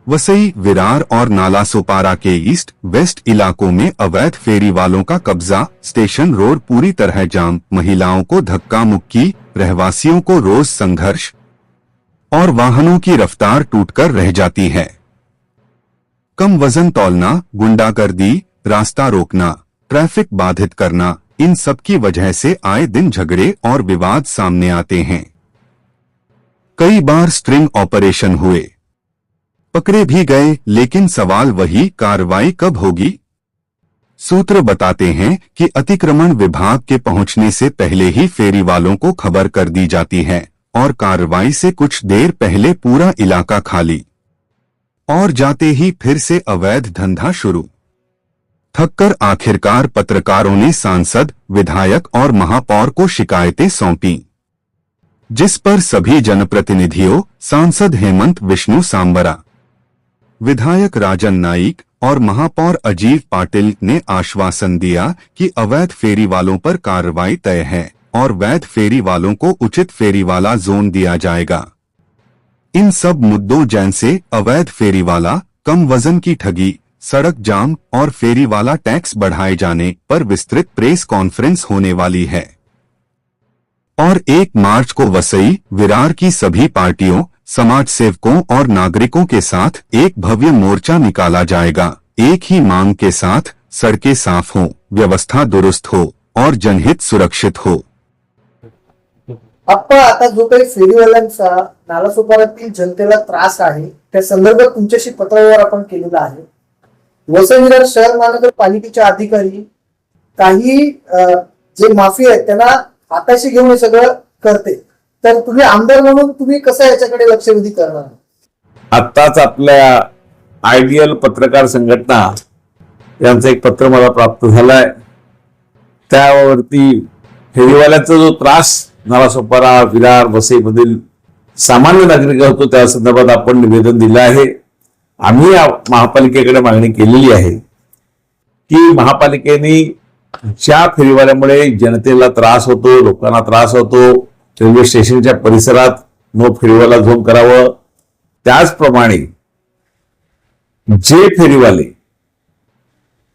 वसई, विरार और नालासोपारा के east west इलाकों में अवैध फेरी वालों का कब्जा। स्टेशन रोड पूरी तरह जाम, महिलाओं को धक्का मुक्की, रहवासियों को रोज संघर्ष और वाहनों की रफ्तार टूटकर रह जाती है। कम वजन तौलना, गुंडागर्दी, रास्ता रोकना, ट्रैफिक बाधित करना, इन सब की वजह से आए दिन झगड़े और विवाद सामने आते हैं। कई बार स्ट्रिंग ऑपरेशन हुए, पकड़े भी गए, लेकिन सवाल वही, कार्रवाई कब होगी? सूत्र बताते हैं कि अतिक्रमण विभाग के पहुंचने से पहले ही फेरी वालों को खबर कर दी जाती है और कार्रवाई से कुछ देर पहले पूरा इलाका खाली और जाते ही फिर से अवैध धंधा शुरू। थककर आखिरकार पत्रकारों ने सांसद, विधायक और महापौर को शिकायतें सौंपी, जिस पर सभी जनप्रतिनिधियों, सांसद हेमंत विष्णु सांबरा, विधायक राजन नाइक और महापौर अजीत पाटिल ने आश्वासन दिया कि अवैध फेरी वालों पर कार्रवाई तय है और वैध फेरी वालों को उचित फेरी वाला जोन दिया जाएगा। इन सब मुद्दों जैसे अवैध फेरी वाला, कम वजन की ठगी, सड़क जाम और फेरी वाला टैक्स बढ़ाए जाने पर विस्तृत प्रेस कॉन्फ्रेंस होने वाली है और 1 मार्च को वसई, विरार की सभी पार्टियों, समाज सेवकों और नागरिकों के साथ एक भव्य मोर्चा निकाला जाएगा। एक ही मांग के साथ, सड़कें साफ हो, व्यवस्था दुरुस्त हो और जनहित सुरक्षित हो। आपण आता जो काही फेरीवाल्यांचा नालासोपाऱ्यातील जनतेला त्रास आहे त्या संदर्भात तुमच्याशी पत्रव्यवहार आपण केलेला आहे। वसई विरार शहर महानगरपालिकेचे अधिकारी काही जे माफी आहेत त्यांना हाताशी घेऊन हे सगळं करते, तर तुम्ही आमदार म्हणून तुम्ही कसं याच्याकडे लक्षवेधी करणार? आत्ताच आपल्या आयडियल पत्रकार संघटना यांचं एक पत्र मला प्राप्त झालंय। त्यावरती फेरीवाल्यांचा जो त्रास नालासोपारा, विरार, वसई मधील सामान्य नागरिक होतो त्या संदर्भात आपण निवेदन दिलं आहे। आम्ही महापालिकेकडे मागणी केलेली आहे की महापालिकेने ज्या फेरीवाल्यामुळे जनतेला त्रास होतो, लोकांना त्रास होतो, रेल्वे स्टेशनच्या परिसरात नो फेरीवाला झोन करावं। त्याचप्रमाणे जे फेरीवाले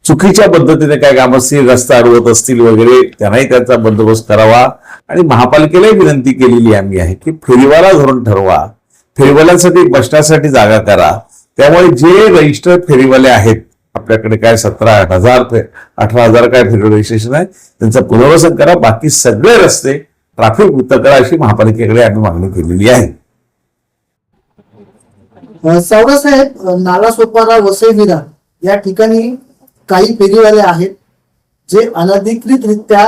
चुकीच्या पद्धतीने काय कामस्थिर रस्ता अडवत असतील वगैरे त्यांनाही त्याचा बंदोबस्त करावा आणि महापालिकेलाही विनंती केलेली आम्ही आहे की फेरीवाला धोरण ठरवा, फेरीवाल्यांसाठी बसण्यासाठी जागा करा। त्यामुळे जे रजिस्टर्ड फेरीवाले आहेत आपल्याकडे काय 18,000 काय फेरी रजिस्ट्रेशन आहे त्यांचं पुनर्वसन करा, बाकी सगळे रस्ते ट्रॅफिक मुक्त करा अशी महापालिकेकडे आम्ही मागणी केलेली आहे। सावरा साहेब, नालासोपारा, वसई, विरार या ठिकाणी काही फेरीवाले आहेत जे अनधिकृतरित्या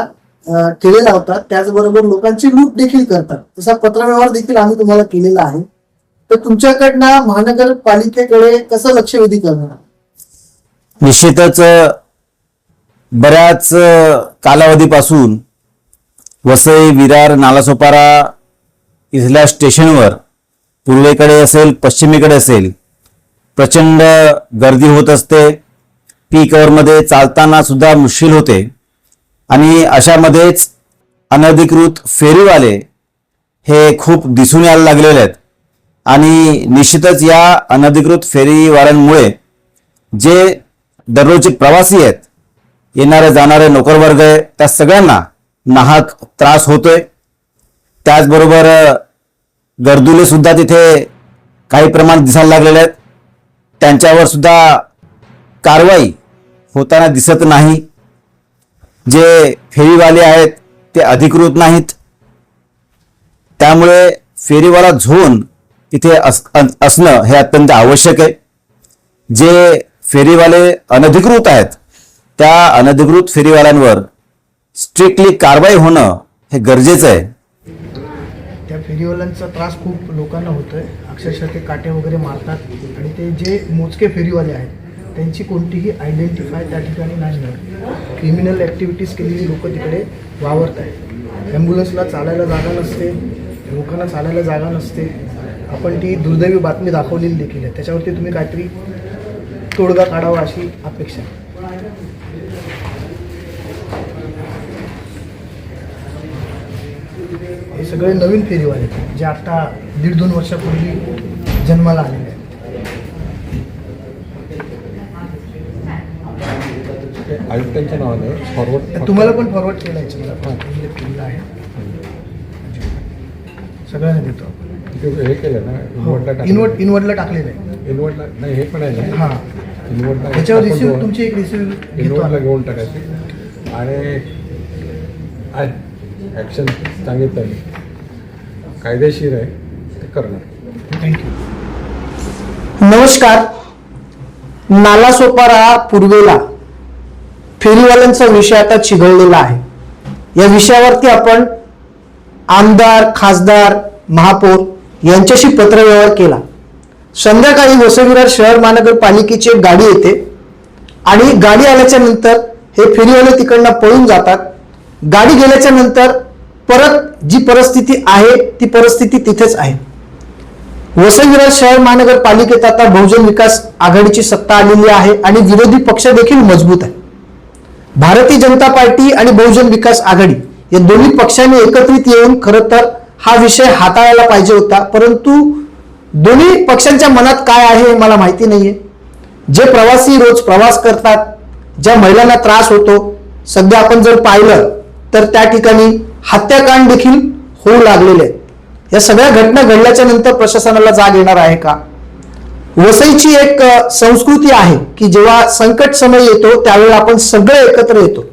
ठेले लावतात, त्याचबरोबर लोकांची लूट देखील करतात। तसा पत्रव्यवहार देखील आम्ही तुम्हाला केलेला आहे, तर तुमच्याकडनं महानगरपालिकेकडे कसं लक्षवेधी करणार? निश्चितच बऱ्याच कालावधीपासून वसई, विरार, नालासोपारा इथल्या स्टेशनवर पूर्वेकडे असेल, पश्चिमेकडे असेल, प्रचंड गर्दी होत असते। पीक आवरमध्ये चालताना सुद्धा मुश्किल होते आणि अशामध्येच अनधिकृत फेरीवाले हे खूप दिसून यायला लागलेले आहेत आणि निश्चितच या अनधिकृत फेरीवाल्यांमुळे जे दररोजचे प्रवासी आहेत, येणारे जाणारे नोकरवर्ग आहे, त्या सगळ्यांना नाहक त्रास होतोय। त्याचबरोबर गर्दुले सुद्धा तिथे काही प्रमाणात दिसायला लागलेले आहेत, त्यांच्यावर सुद्धा कारवाई होताना दिसत नाही। जे फेरीवाले आहेत ते अधिकृत नाहीत, त्यामुळे फेरीवाला झोन इथे असणं हे अत्यंत आवश्यक आहे। जे फेरीवाले अनधिकृत आहेत त्या अनधिकृत फेरीवाल्यांवर स्ट्रिक्टली कारवाई होणं हे गरजेचं आहे। त्या फेरीवाल्यांचा त्रास खूप लोकांना होतोय, अक्षरशः ते काटे वगैरे मारतात आणि ते जे मोजके फेरीवाले आहेत त्यांची कोणतीही आयडेंटिफाय त्या ठिकाणी नाही आहे। क्रिमिनल ॲक्टिव्हिटीज केलेली लोक तिकडे वावरत आहेत। ॲम्ब्युलन्सला चालायला जागा नसते, लोकांना चालायला जागा नसते। आपण ती दुर्दैवी बातमी दाखवलेली देखील आहे, त्याच्यावरती तुम्ही काहीतरी तोडगा काढावा अशी अपेक्षा आहे। हे सगळे नवीन फेरीवाले जे आता 1.5-2 वर्षापूर्वी जन्माला आलेले आहेत। आयुक्तांच्या नावाने फॉरवर्ड तुम्हाला पण फॉरवर्ड केलं आहे मला केलेलं आहे, सगळ्यांना देतो आपण. हे केलं ना इनवर्डला टाकलेलं आहे. इनवर्डला नाही, हे पण आहे ना. हां, इनवर्डला त्याच्यावर रिसिव्ह तुमची एक रिसिव्ह घेतो इनवर्डला आम्ही. घेऊन टाकायची आणि ॲक्शन सांगितलं मी कायदेशीर आहे ते करणार. थँक्यू. नमस्कार. नालासोपारा पूर्वेला फेरीवाल्यांचा विषय आता चिघळलेला आहे. या विषयावरती आपण आमदार, खासदार, महापौर यांच्याशी पत्रव्यवहार केला. संध्याकाळी वसई विरार शहर महानगरपालिकेची एक गाडी येते आणि गाडी आल्याच्या नंतर हे फेरीवाले तिकडनं पळून जातात. गाडी गेल्याच्या नंतर परत जी परिस्थिती आहे ती परिस्थिती तिथेच आहे. वसई विरार शहर महानगरपालिकेत आता बहुजन विकास आघाडीची सत्ता आलेली आहे आणि विरोधी पक्ष देखील मजबूत आहे. भारतीय जनता पार्टी आणि बहुजन विकास आघाडी या दोन्ही पक्षांनी एकत्रित येऊन खरं तर हा विषय हाताळायला पाहिजे होता, परंतु दोन्ही पक्षांच्या मनात काय आहे हे मला माहिती नाहीये. जे प्रवासी रोज प्रवास करतात, ज्या महिलांना त्रास होतो, सध्या आपण जर पाहिलं तर त्या ठिकाणी हत्याकांड देखील होऊ लागलेले आहेत. या सगळ्या घटना घडल्याच्या नंतर प्रशासनाला जाग येणार आहे का? वसईची एक संस्कृती आहे की जेव्हा संकट समय येतो त्यावेळेला आपण सगळे एकत्र येतो.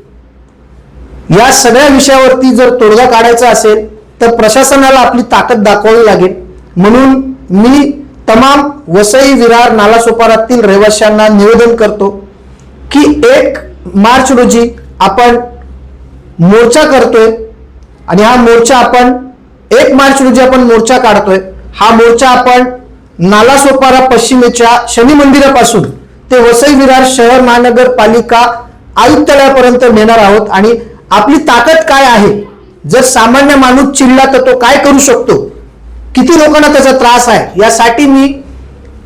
या सगळ्या विषयावरती जर तोडगा काढायचा असेल तर प्रशासनाला आपली ताकद दाखवावी लागेल. म्हणून मी तमाम वसई विरार नालासोपारातील रहिवाशांना निवेदन करतो की 1 मार्च रोजी आपण मोर्चा करतोय आणि हा मोर्चा आपण 1 मार्च रोजी आपण मोर्चा काढतोय. हा मोर्चा आपण नालासोपारा पश्चिमेच्या शनी मंदिरापासून ते वसई विरार शहर महानगरपालिका आयुक्तालयापर्यंत नेणार आहोत. आणि आपली ताकद काय आहे, जर सामान्य माणूस चिडला तर तो काय करू शकतो, किती लोकांना त्याचा त्रास आहे, यासाठी मी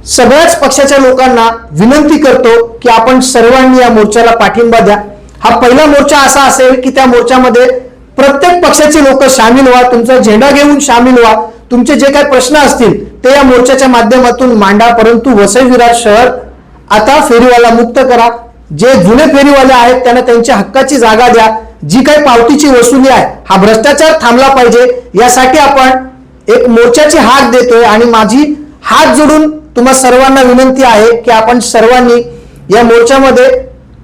सगळ्याच पक्षाच्या लोकांना विनंती करतो की आपण सर्वांनी या मोर्चाला पाठिंबा द्या. हा पहिला मोर्चा असा असेल की त्या मोर्चामध्ये प्रत्येक पक्षाचे लोक सामील व्हा, तुमचा झेंडा घेऊन सामील व्हा, तुमचे जे काही प्रश्न असतील ते या मोर्चाच्या माध्यमातून मांडा. परंतु वसई विरार शहर आता फेरीवाला मुक्त करा. जे जुने फेरीवाले आहेत त्यांना त्यांच्या हक्काची जागा द्या. जी काही पावतीची वसुली आहे, हा भ्रष्टाचार थांबला पाहिजे, यासाठी आपण एक मोर्चाची हाक देतोय. आणि माझी हात जोडून तुम्हा सर्वांना विनंती आहे की आपण सर्वांनी या मोर्चामध्ये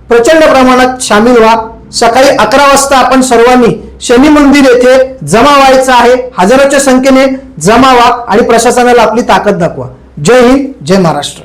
प्रचंड प्रमाणात सामील व्हा. सकाळी 11 वाजता आपण सर्वांनी शनी मंदिर येथे जमा व्हायचं आहे. हजारोच्या संख्येने जमा व्हा आणि प्रशासनाला आपली ताकद दाखवा. जय हिंद, जय महाराष्ट्र.